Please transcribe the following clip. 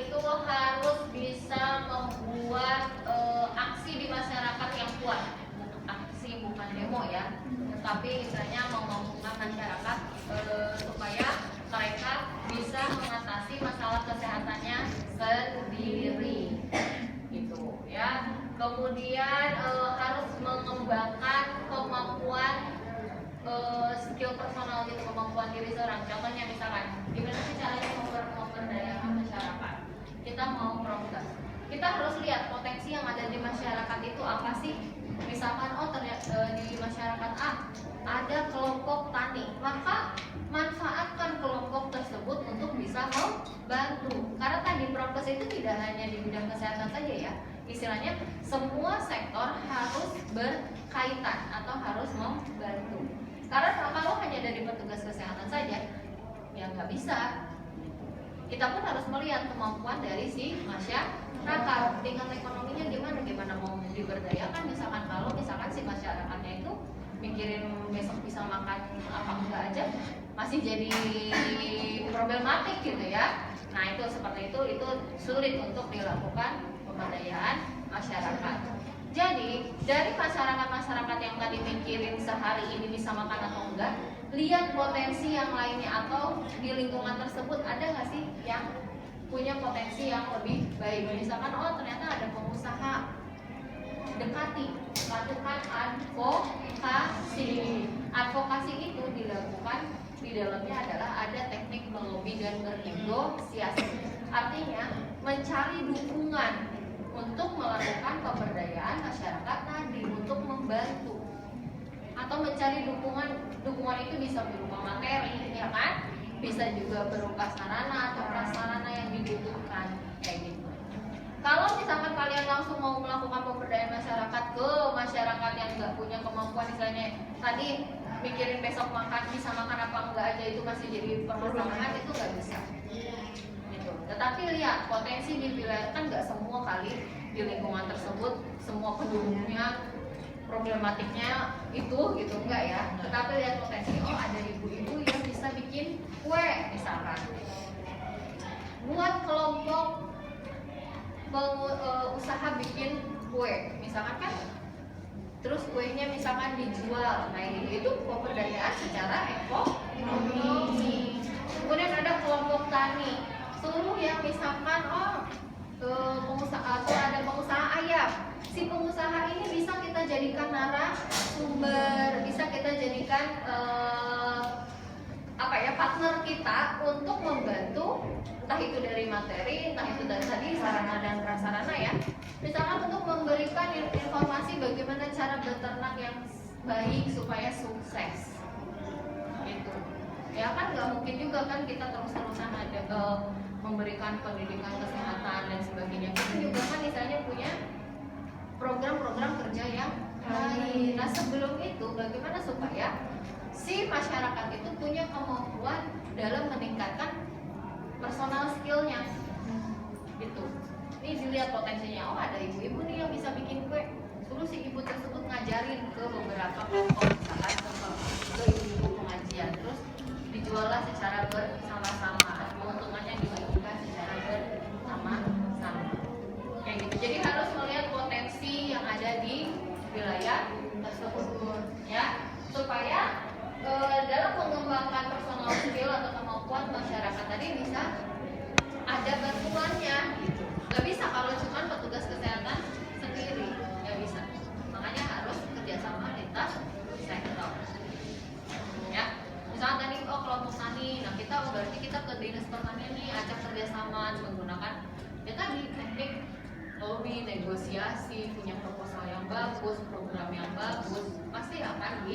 itu harus bisa membuat aksi di masyarakat yang kuat. Aksi bukan demo ya, tapi istilahnya mengumpulkan masyarakat supaya mereka bisa mengatasi masalah kesehatannya sendiri, gitu ya. Kemudian harus mengembangkan kemampuan skill personal gitu, kemampuan diri seorang. Contohnya misalkan, gimana sih caranya memberdayakan masyarakat? Kita mau progres, kita harus lihat potensi yang ada di masyarakat itu apa sih. Misalkan ternyata di masyarakat A ada kelompok tani, maka manfaatkan kelompok tersebut untuk bisa membantu. Karena tadi progres itu tidak hanya di bidang kesehatan saja ya, istilahnya semua sektor harus berkaitan atau harus membantu. Karena kalau hanya dari petugas kesehatan saja, ya nggak bisa. Kita pun harus melihat kemampuan dari si masyarakat, tingkat ekonominya gimana mau diberdayakan. Misalkan kalau misalkan si masyarakatnya itu mikirin besok bisa makan apa enggak aja, masih jadi problematik gitu ya. Nah itu seperti itu sulit untuk dilakukan pemberdayaan masyarakat. Jadi dari masyarakat yang tadi mikirin sehari ini bisa makan atau enggak, lihat potensi yang lainnya atau di lingkungan tersebut ada nggak sih yang punya potensi yang lebih baik. Misalkan ternyata ada pengusaha, dekati, lakukan advokasi. Advokasi itu dilakukan di dalamnya adalah ada teknik melobi dan bernegosiasi. Artinya mencari dukungan untuk melakukan pemberdayaan masyarakat tadi, untuk membantu atau mencari dukungan itu bisa berupa materi ya kan, bisa juga berupa sarana atau prasarana yang dibutuhkan kayak gitu. Kalau misalkan kalian langsung mau melakukan pemberdayaan masyarakat ke masyarakat yang nggak punya kemampuan, misalnya tadi mikirin besok bisa makan apa enggak aja, itu masih jadi permasalahan, itu nggak bisa. Tetapi lihat potensi di wilayah, kan nggak semua kali di lingkungan tersebut semua penduduknya problematiknya itu gitu, enggak ya. Tetapi lihat potensi, ada ibu-ibu yang bisa bikin kue misalkan, buat kelompok usaha bikin kue misalkan kan, terus kuenya misalkan dijual. Nah itu pemberdayaan secara ekonomi. Kemudian ada kelompok tani, seluruh yang misalkan pengusaha atau ada pengusaha ayam, si pengusaha ini bisa kita jadikan narasumber, bisa kita jadikan partner kita untuk membantu, entah itu dari materi, entah itu dari tadi sarana dan prasarana ya. Misalkan untuk memberikan informasi bagaimana cara beternak yang baik supaya sukses gitu ya kan. Nggak mungkin juga kan kita terus-terusan ada memberikan pendidikan kesehatan dan sebagainya. Kita juga kan misalnya punya program-program kerja yang lain. Nah sebelum itu bagaimana supaya si masyarakat itu punya kemampuan dalam meningkatkan personal skillnya gitu. Ini dilihat potensinya, ada ibu-ibu nih yang bisa bikin kue, suruh si ibu tersebut ngajarin ke beberapa kelompok, misalkan ke ibu-ibu pengajian, terus dijuallah secara bersama-sama, keuntungannya dibagikan secara bersama-sama kayak gitu. Jadi harus melihat potensi yang ada di wilayah tersebut ya, supaya dalam mengembangkan personal skill atau kemampuan masyarakat tadi bisa ada bantuannya gitu. Gak bisa kalau cuma petugas kesehatan sendiri, gak bisa. Makanya harus kerjasama lintas sektor ya. Misalnya tadi kelompok tani, nah berarti kita ke dinas pertanian nih, ajak kerjasama menggunakan ya tadi teknik lobby, negosiasi, punya proposal yang bagus, program yang bagus, pasti akan